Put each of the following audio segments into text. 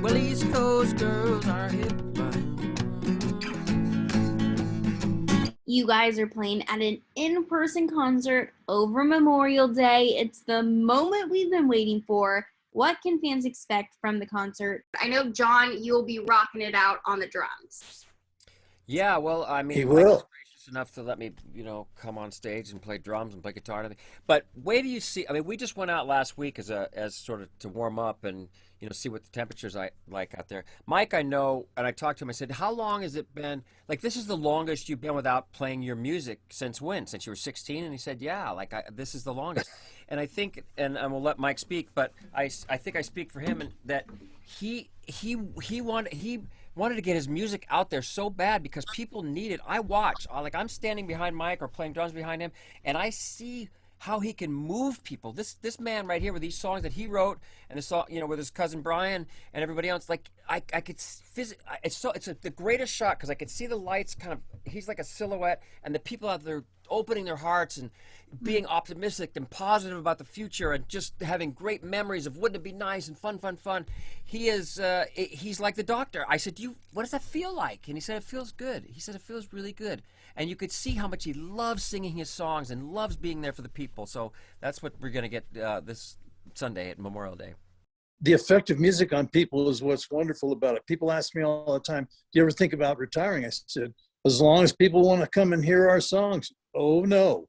Well, East Coast girls are hip. You guys are playing at an in-person concert over Memorial Day. It's the moment we've been waiting for. What can fans expect from the concert? I know, John, you'll be rocking it out on the drums. Yeah, well, I He mean, Mike was will. gracious enough to let me, come on stage and play drums and play guitar and everything. But wait till you see. I mean, we just went out last week as sort of to warm up and see what the temperatures like out there. Mike, I know, and I talked to him. I said, "How long has it been? Like, this is the longest you've been without playing your music since when? Since you were 16?" And he said, "Yeah, like this is the longest." And I think, and I will let Mike speak, but I think I speak for him, and that he wanted to get his music out there so bad because people need it. I'm standing behind Mike or playing drums behind him, and I see how he can move people. This man right here with these songs that he wrote, and the song, with his cousin Brian and everybody else. Like I could the greatest shot because I could see the lights kind of. He's like a silhouette, and the people out there opening their hearts and being optimistic and positive about the future and just having great memories of wouldn't it be nice and fun. He's like the doctor. I said, what does that feel like? And he said, it feels good. He said, it feels really good. And you could see how much he loves singing his songs and loves being there for the people. So that's what we're going to get this Sunday at Memorial Day. The effect of music on people is what's wonderful about it. People ask me all the time, do you ever think about retiring? I said, as long as people want to come and hear our songs. Oh, no.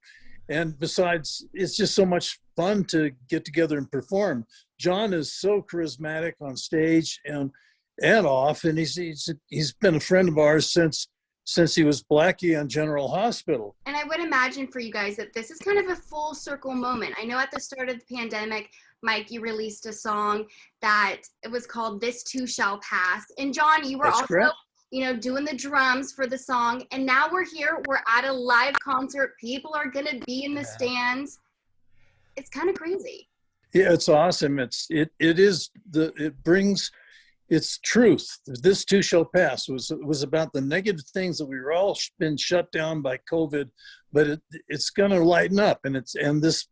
And besides, it's just so much fun to get together and perform. John is so charismatic on stage and off, and he's been a friend of ours since he was Blackie on General Hospital. And I would imagine for you guys that this is kind of a full circle moment. I know at the start of the pandemic, Mike, you released a song that it was called This Too Shall Pass. And John, you were That's also correct. Doing the drums for the song. And now we're here. We're at a live concert. People are going to be in the stands. It's kind of crazy. Yeah, it's awesome. It brings its truth. This too shall pass was about the negative things that we were all been shut down by COVID, but it's going to lighten up. And this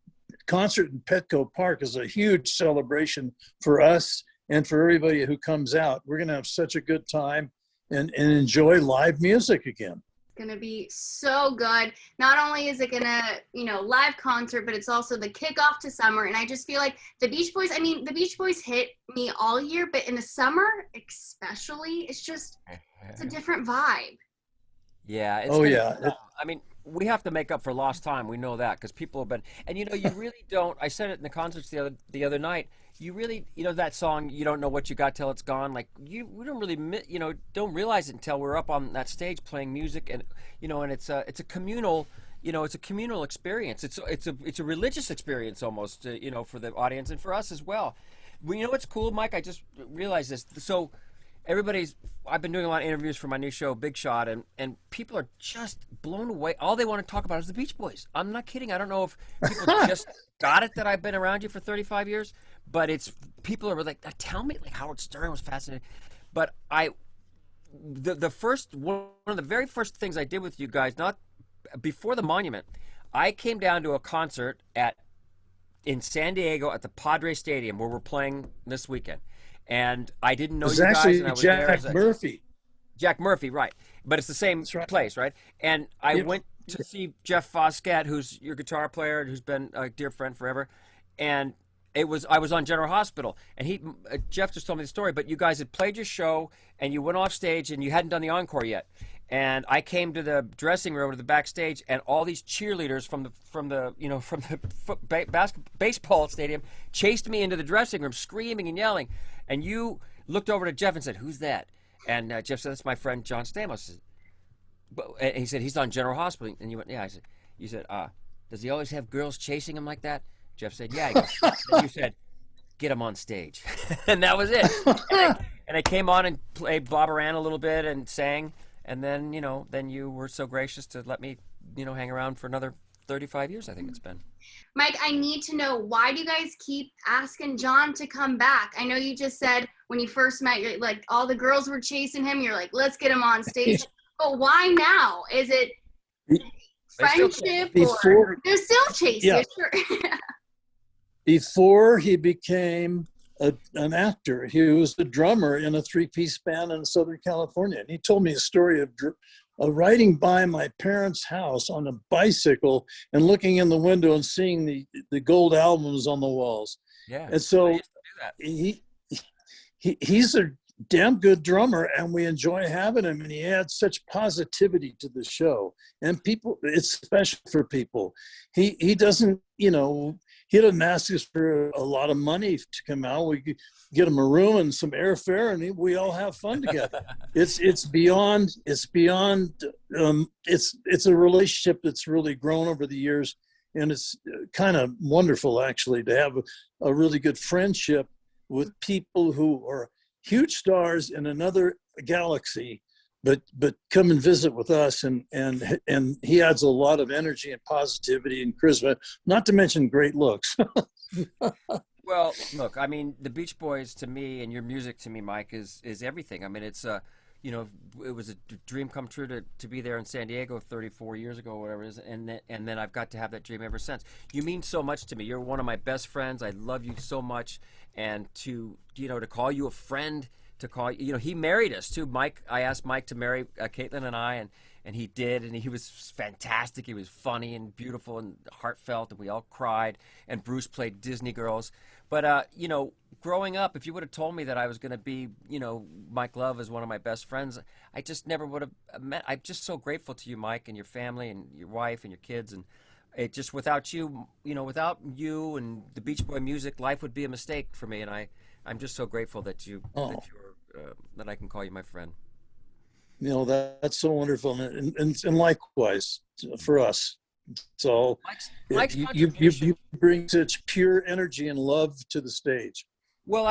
concert in Petco Park is a huge celebration for us and for everybody who comes out. We're going to have such a good time and enjoy live music again. Going to be so good. Not only is it going to, live concert, but it's also the kickoff to summer. And I just feel like the Beach Boys hit me all year, but in the summer, especially, it's a different vibe. Yeah. I mean, we have to make up for lost time. We know that because people have been, and you really don't. I said it in the concerts the other night. You really, that song, you don't know what you got till it's gone. Like we don't really, don't realize it until we're up on that stage playing music, and and it's a communal, it's a communal experience. It's a religious experience almost, for the audience and for us as well. Well, what's cool, Mike? I just realized this. So I've been doing a lot of interviews for my new show, Big Shot, and people are just blown away. All they want to talk about is the Beach Boys. I'm not kidding. I don't know if people just got it that I've been around you for 35 years, but people are like, tell me, like Howard Stern was fascinating. But one of the very first things I did with you guys, not before the monument, I came down to a concert in San Diego at the Padres Stadium where we're playing this weekend. And I didn't know you guys. Actually, and I was Jack there. Murphy. Jack Murphy, right. But it's the same place, right? And I went to see Jeff Foskett, who's your guitar player, who's been a dear friend forever. And I was on General Hospital. And Jeff just told me the story, but you guys had played your show and you went off stage and you hadn't done the encore yet. And I came to the dressing room, to the backstage, and all these cheerleaders from the baseball stadium chased me into the dressing room, screaming and yelling. And you looked over to Jeff and said, "Who's that?" And Jeff said, "That's my friend John Stamos." And he said, "He's on General Hospital." And you went, "Yeah." You said, "Does he always have girls chasing him like that?" Jeff said, "Yeah." He goes, and you said, "Get him on stage," and that was it. And I came on and played Bob Aran a little bit and sang. And then, then you were so gracious to let me, hang around for another 35 years, I think it's been. Mike, I need to know, why do you guys keep asking John to come back? I know you just said when you first met, you're like, all the girls were chasing him. You're like, let's get him on stage. But why now? Is it friendship or they're still chasing? Yeah. Sure. Before he became an actor. He was the drummer in a three-piece band in Southern California. And he told me a story of riding by my parents' house on a bicycle and looking in the window and seeing the gold albums on the walls. Yeah. And so I used to do that. he's a damn good drummer, and we enjoy having him, and he adds such positivity to the show, and people, it's special for people. He doesn't, he doesn't ask us for a lot of money to come out. We get him a room and some airfare, and we all have fun together. It's a relationship that's really grown over the years, and it's kind of wonderful actually to have a really good friendship with people who are huge stars in another galaxy, but come and visit with us, and he adds a lot of energy and positivity and charisma, not to mention great looks. Well, look, I mean, the Beach Boys to me and your music to me, Mike, is everything. I mean, it's it was a dream come true to be there in San Diego 34 years ago, whatever it is, and then I've got to have that dream ever since. You mean so much to me. You're one of my best friends. I love you so much, and to call you a friend, to call he married us too. Mike, I asked Mike to marry Caitlin and I, and he did, and he was fantastic. He was funny and beautiful and heartfelt, and we all cried. And Bruce played Disney Girls. But growing up, if you would have told me that I was going to be, Mike Love is one of my best friends, I just never would have met. I'm just so grateful to you, Mike, and your family and your wife and your kids. And it just, without you, without you and the Beach Boy music, life would be a mistake for me. And I'm just so grateful that that I can call you my friend. That's so wonderful, and likewise for us. So Mike's you bring such pure energy and love to the stage. Well,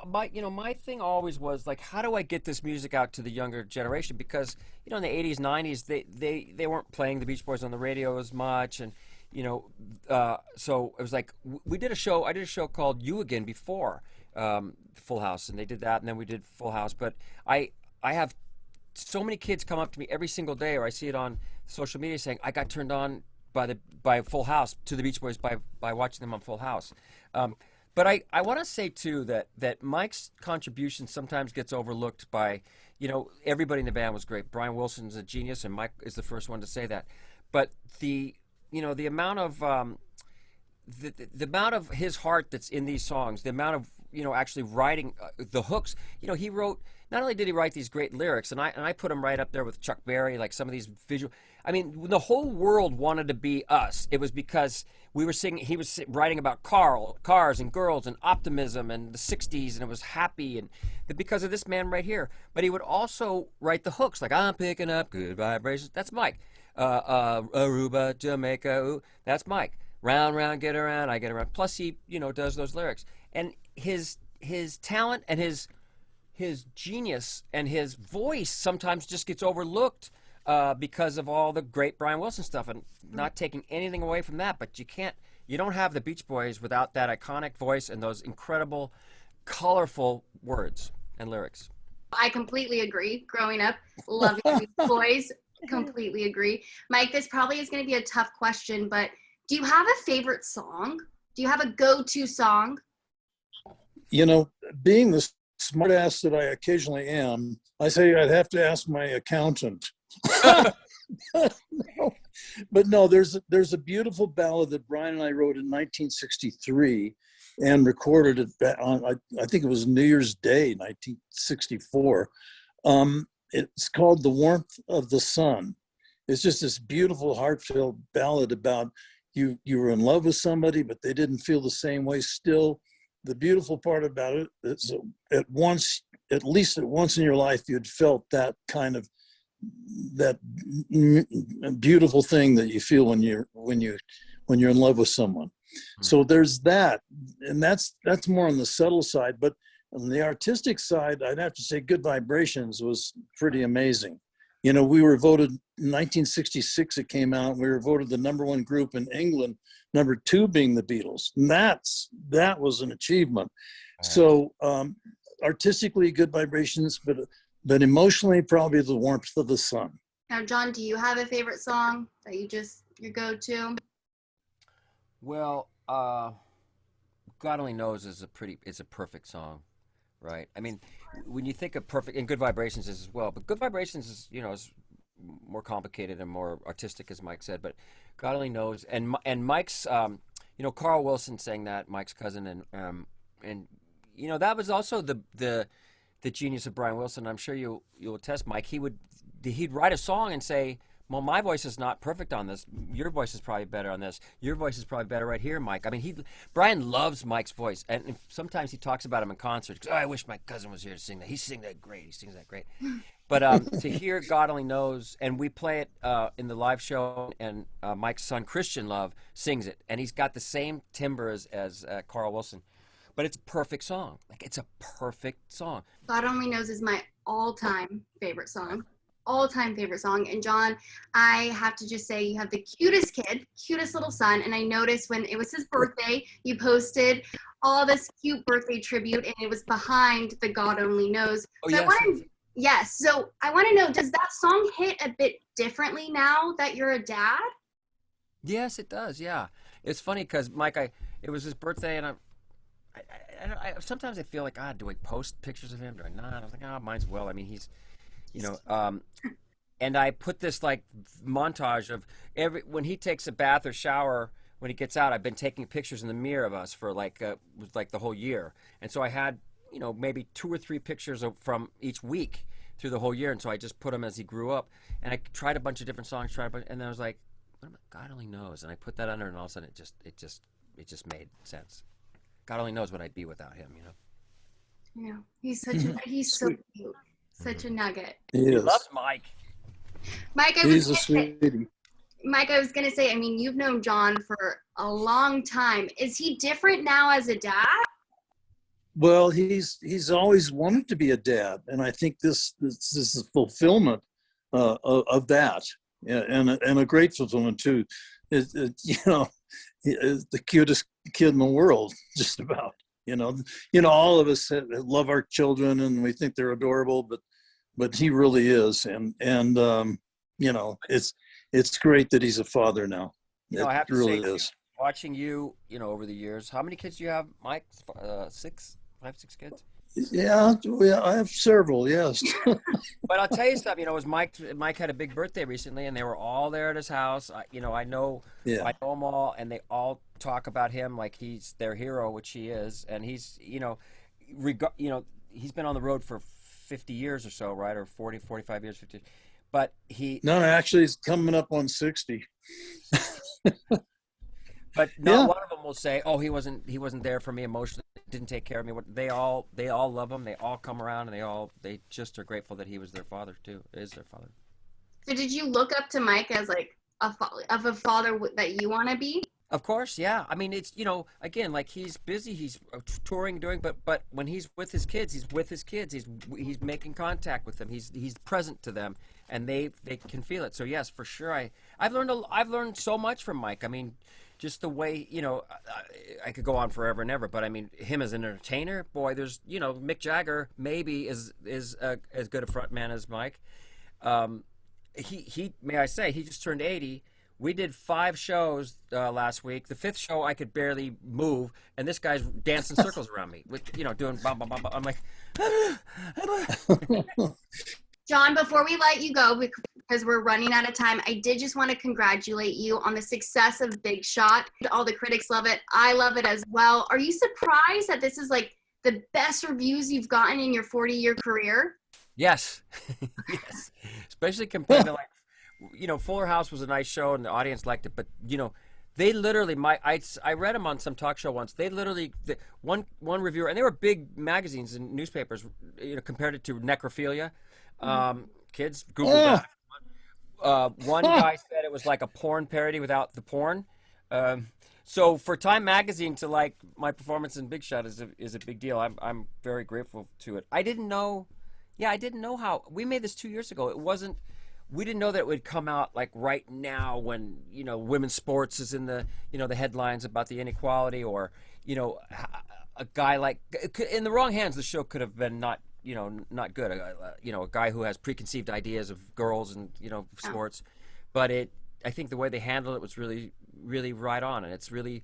my thing always was like, how do I get this music out to the younger generation? Because in the 80s, 90s, they weren't playing the Beach Boys on the radio as much, and so it was like I did a show called You Again before Full House, and they did that, and then we did Full House. But I have so many kids come up to me every single day, or I see it on social media saying, I got turned on by Full House to the Beach Boys by watching them on Full House. But I want to say too that Mike's contribution sometimes gets overlooked by, everybody in the band was great. Brian Wilson's a genius, and Mike is the first one to say that. But the amount of the amount of his heart that's in these songs, the amount of actually writing the hooks. He wrote. Not only did he write these great lyrics, and I put him right up there with Chuck Berry, like some of these visual. I mean, the whole world wanted to be us. It was because we were singing. He was writing about cars and girls and optimism and the '60s, and it was happy, and because of this man right here. But he would also write the hooks, like I'm picking up good vibrations. That's Mike. Aruba, Jamaica. Ooh, that's Mike. Round, round, get around. I get around. Plus, he does those lyrics, and his talent and his genius and his voice sometimes just gets overlooked because of all the great Brian Wilson stuff, and not taking anything away from that, but you don't have the Beach Boys without that iconic voice and those incredible, colorful words and lyrics. I completely agree. Growing up, loving the Beach Boys, completely agree. Mike, this probably is going to be a tough question, but do you have a favorite song? Do you have a go-to song? Being the smart ass that I occasionally am, I say I'd have to ask my accountant. No, there's a beautiful ballad that Brian and I wrote in 1963 and recorded it on, I think it was New Year's Day, 1964. It's called The Warmth of the Sun. It's just this beautiful, heartfelt ballad about you were in love with somebody, but they didn't feel the same way still. The beautiful part about it is at least once in your life, you'd felt that kind of that beautiful thing that you feel when you're in love with someone. So there's that, and that's more on the subtle side. But on the artistic side, I'd have to say Good Vibrations was pretty amazing. We were voted in 1966, it came out, we were voted the #1 group in England, #2 being the Beatles. And that was an achievement. So artistically, Good Vibrations, but emotionally, probably The Warmth of the Sun. Now, John, do you have a favorite song that your go-to? Well, God Only Knows is it's a perfect song, right? I mean, when you think of perfect, and Good Vibrations is as well, but Good Vibrations is, is more complicated and more artistic, as Mike said. But God Only Knows, and Mike's, Carl Wilson sang that, Mike's cousin, and that was also the genius of Brian Wilson. I'm sure you'll attest, Mike. He'd write a song and say, well, my voice is not perfect on this. Your voice is probably better on this. Your voice is probably better right here, Mike. I mean, Brian loves Mike's voice, and sometimes he talks about him in concerts. Oh, I wish my cousin was here to sing that. He sings that great. He sings that great. But to hear God Only Knows, and we play it in the live show, and Mike's son Christian Love sings it, and he's got the same timbre as Carl Wilson. But it's a perfect song. Like, it's a perfect song. God Only Knows is my all-time favorite song. All-time favorite song. And John, I have to just say, you have the cutest kid, cutest little son. And I noticed when it was his birthday, you posted all this cute birthday tribute, and it was behind the God Only Knows. Oh, so yes. Yes. So I want to know, does that song hit a bit differently now that you're a dad? Yes, it does. Yeah. It's funny because, Mike, it was his birthday, and I sometimes I feel like, do I post pictures of him? Do I not? I was like, might as well. I mean, he's, and I put this like montage of when he takes a bath or shower, when he gets out, I've been taking pictures in the mirror of us for like the whole year. And so I had, maybe 2 or 3 pictures from each week through the whole year. And so I just put him as he grew up, and I tried a bunch of different songs, and then I was like, God Only Knows. And I put that under, and all of a sudden it just made sense. God only knows what I'd be without him, Yeah, he's so cute, such a nugget. He loves Mike. Mike, He's a sweetie. Mike, I was gonna say, I mean, you've known John for a long time. Is he different now as a dad? Well, he's always wanted to be a dad, and I think this is a fulfillment of that, and a great fulfillment too. He is the cutest kid in the world, just about. All of us love our children, and we think they're adorable, but he really is, and it's great that he's a father now. I have to really say, is. Watching you, over the years, how many kids do you have, Mike? 6 kids? Yeah, I have several, yes. But I'll tell you something, it was Mike had a big birthday recently, and they were all there at his house. I know them all, and they all talk about him like he's their hero, which he is. And he's, he's been on the road for 50 years or so, right? Or 40, 45 years, 50. But No, actually, he's coming up on 60. But not one of them will say, "Oh, he wasn't there for me emotionally. Didn't take care of me." They all love him. They all come around, and they just are grateful that he was their father too. Is their father. So did you look up to Mike as like a father that you want to be? Of course, yeah. I mean, it's again, like, he's busy, he's touring, but when he's with his kids, he's with his kids. He's making contact with them. He's present to them, and they can feel it. So yes, for sure. I've learned so much from Mike. I mean, just the way, I could go on forever and ever, but I mean, him as an entertainer, boy, there's, Mick Jagger maybe is as good a front man as Mike. He may I say, he just turned 80. We did 5 shows last week. The 5th show, I could barely move, and this guy's dancing circles around me with, doing blah, blah, blah, blah. I'm like, John, before we let you go, because we're running out of time, I did just want to congratulate you on the success of Big Shot. All the critics love it. I love it as well. Are you surprised that this is like the best reviews you've gotten in your 40-year career? Yes. Yes. Especially compared to, like, Fuller House was a nice show and the audience liked it, but, they literally, I read them on some talk show once. They literally, one reviewer, and they were big magazines and newspapers, compared it to necrophilia. Kids, Google that. One guy said it was like a porn parody without the porn. So for Time Magazine to like my performance in Big Shot is a big deal. I'm very grateful to it. I didn't know how we made this 2 years ago. We didn't know that it would come out like right now when women's sports is in the the headlines about the inequality, or a guy like, in the wrong hands, the show could have been not good. A guy who has preconceived ideas of girls and sports, but I think the way they handled it was really, really right on, and it's really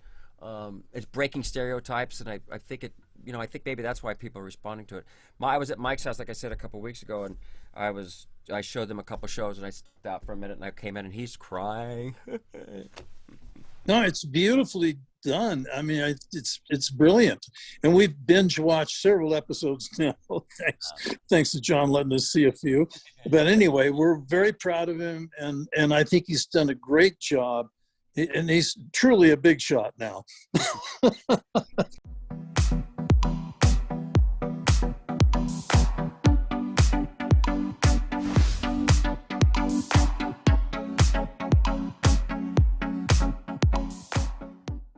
It's breaking stereotypes, and I think it. I think maybe that's why people are responding to it. I was at Mike's house, like I said, a couple weeks ago, and I showed them a couple shows, and I stopped for a minute, and I came in, and he's crying. No, it's beautifully done. I mean, it's brilliant, and we've binge watched several episodes now. Thanks to John letting us see a few. But anyway, we're very proud of him, and I think he's done a great job, and he's truly a big shot now.